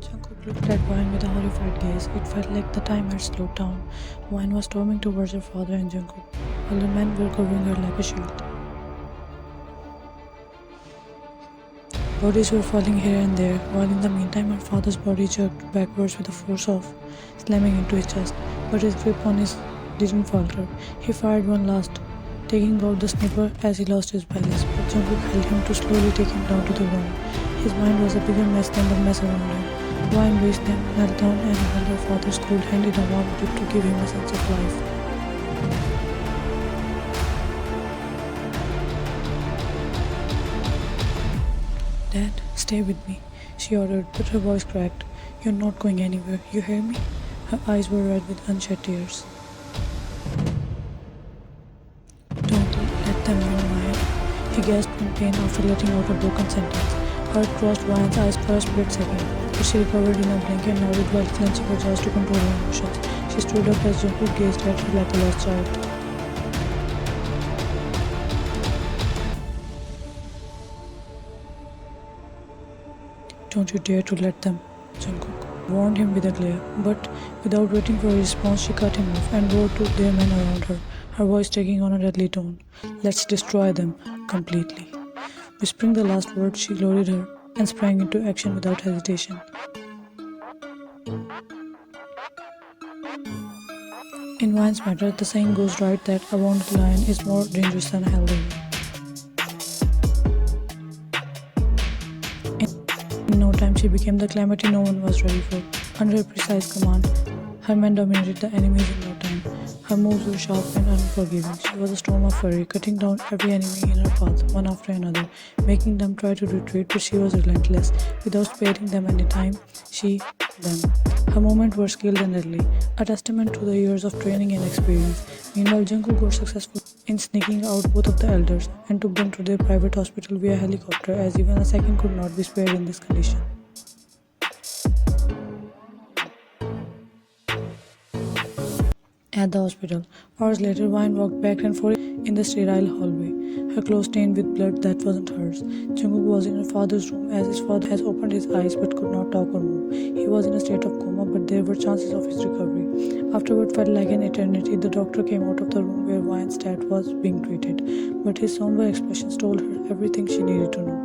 Jungkook looked at Wine with a horrified gaze. It felt like the time had slowed down. Wine was storming towards her father and Jungkook, while the men were covering her like a shield. Bodies were falling here and there, while in the meantime her father's body jerked backwards with the force of slamming into his chest, but his grip on his didn't falter. He fired one last, taking out the sniper as he lost his balance, but Jungkook held him to slowly take him down to the ground. His mind was a bigger mess than the mess around him. Wine raised them, knelt down and held her father's cold hand in a warm grip to give him a sense of life. "Dad, stay with me," she ordered, but her voice cracked. "You're not going anywhere, you hear me?" Her eyes were red with unshed tears. "Don't let them win, Wine," he gasped in pain after letting out a broken sentence. Heart crossed Wine's eyes for a split second, but she recovered in a blink and nodded while clenching her jaws to control her emotions. She stood up as Jungkook gazed at her like a lost child. "Don't you dare to let them," Jungkook warned him with a glare, but without waiting for a response she cut him off and roared to their men around her, her voice taking on a deadly tone. "Let's destroy them completely." Whispering the last word, she loaded her and sprang into action without hesitation. In Wine's matter, the saying goes right that a wounded lion is more dangerous than a healthy one. In no time, she became the calamity no one was ready for. Under her precise command, her men dominated the enemies in no time. Her moves were sharp and unforgiving. She was a storm of fury, cutting down every enemy in her path, one after another, making them try to retreat, but she was relentless. Without sparing them any time, them. Her movements were skilled and deadly, a testament to the years of training and experience. Meanwhile, Jungkook was successful in sneaking out both of the elders and took them to their private hospital via helicopter, as even a second could not be spared in this condition. At the hospital, hours later, Wine walked back and forth in the sterile hallway, her clothes stained with blood that wasn't hers. Jungkook was in her father's room as his father has opened his eyes but could not talk or move. He was in a state of coma, but there were chances of his recovery. After what felt like an eternity, the doctor came out of the room where Wine's dad was being treated, but his somber expressions told her everything she needed to know.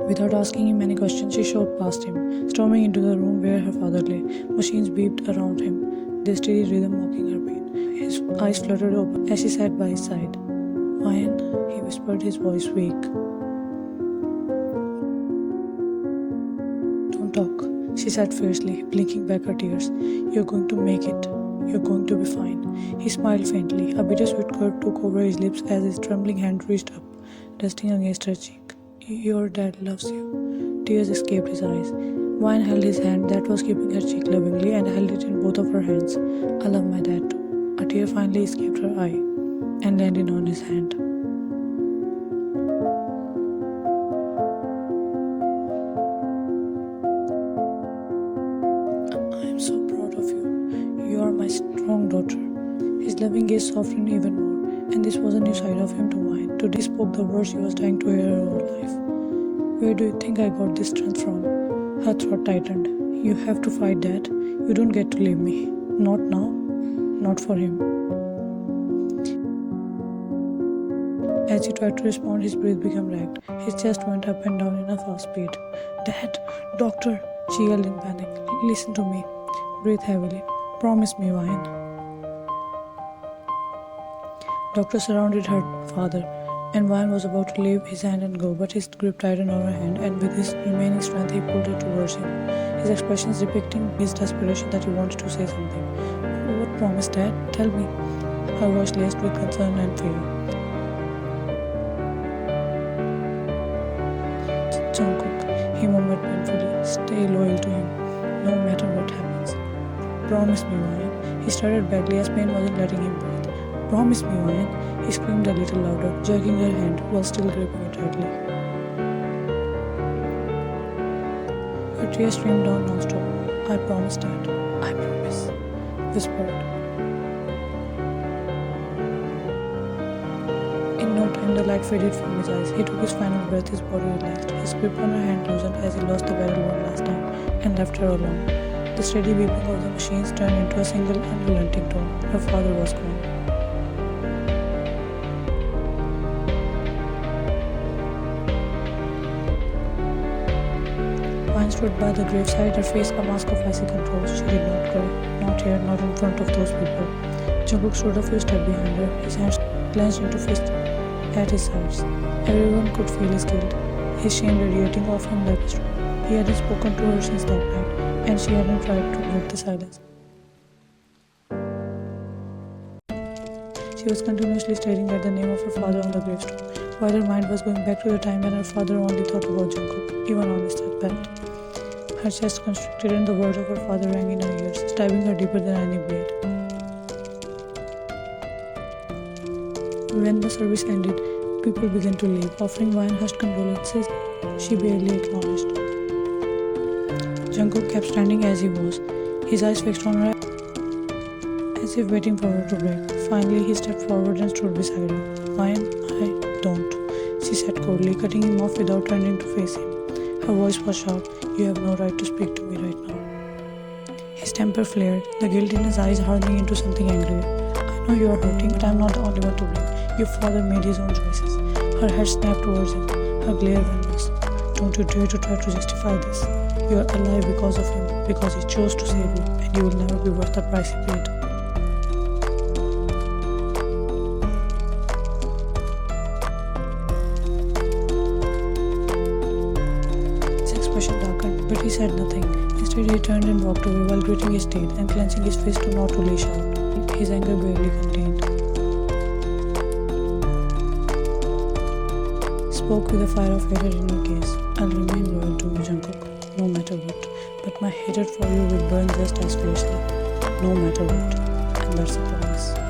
Without asking him any questions, she shot past him, storming into the room where her father lay. Machines beeped around him, their steady rhythm mocking her pain. His eyes fluttered open as she sat by his side. "Wine," he whispered, his voice weak. "Don't talk," she said fiercely, blinking back her tears. "You're going to make it. You're going to be fine." He smiled faintly. A bittersweet curve took over his lips as his trembling hand reached up, resting against her cheek. "Your dad loves you." Tears escaped his eyes. Wine held his hand that was keeping her cheek lovingly and held it in both of her hands. "I love my dad too." A tear finally escaped her eye and landed on his hand. "I am so proud of you. You are my strong daughter." His loving gaze softened even more, and this was a new side of him to Wine. Today he spoke the words she was dying to hear her whole life. "Where do you think I got this strength from?" Her throat tightened. "You have to fight, Dad. You don't get to leave me. Not now. Not for him." As he tried to respond, his breath became ragged. His chest went up and down in a fast beat. "Dad! Doctor!" she yelled in panic. "Listen to me. Breathe heavily. Promise me, Wine." Doctor surrounded her father, and Wine was about to leave his hand and go, but his grip tightened on her hand, and with his remaining strength he pulled her towards him, his expressions depicting his desperation that he wanted to say something. "What promise, Dad? Tell me." Her voice laced with concern and fear. "Jungkook," he murmured painfully, "stay loyal to him, no matter what happens. Promise me, Wine." He stuttered badly as pain wasn't letting him breathe. "Promise me, Wine." He screamed a little louder, jerking her hand while still gripping it tightly. Her tears streamed down non-stop. "I promise, Dad. I promise," whispered. him, the light faded from his eyes. He took his final breath, his body relaxed. His grip on her hand loosened as he lost the barrel one last time and left her alone. The steady beeping of the machines turned into a single unrelenting tone. Her father was gone. Vine stood by the graveside, her face a mask of icy control. She did not cry, not here, not in front of those people. Jungkook stood a few steps behind her, his hands clenched into fists at his sides. Everyone could feel his guilt, his shame radiating off him like a storm. He hadn't spoken to her since that night, and she hadn't tried to break the silence. She was continuously staring at the name of her father on the gravestone, while her mind was going back to the time when her father only thought about Jungkook, even on his deathbed. Her chest constricted and the words of her father rang in her ears, stabbing her deeper than any blade. When the service ended, people began to leave, offering Vine hushed condolences she barely acknowledged. Jungkook kept standing as he was, his eyes fixed on her as if waiting for her to break. Finally, he stepped forward and stood beside her. Vine, I don't, she said coldly, cutting him off without turning to face him. Her voice was sharp. You have no right to speak to me right now. His temper flared, the guilt in his eyes hardening into something angry. I know you are hurting, but I am not the only one to blame. Your father made his own choices. Her head snapped towards him, her glare venomous. Don't you dare to try to justify this. You are alive because of him, because he chose to save you, and you will never be worth the price he paid. His expression darkened, but he said nothing. Instead, he turned and walked away while gritting his teeth and clenching his fist to not to lash out, his anger barely contained. Spoke with the fire of hatred in her gaze. I'll remain loyal to you, Jungkook, no matter what. But my hatred for you will burn just as fiercely, no matter what. And that's a promise.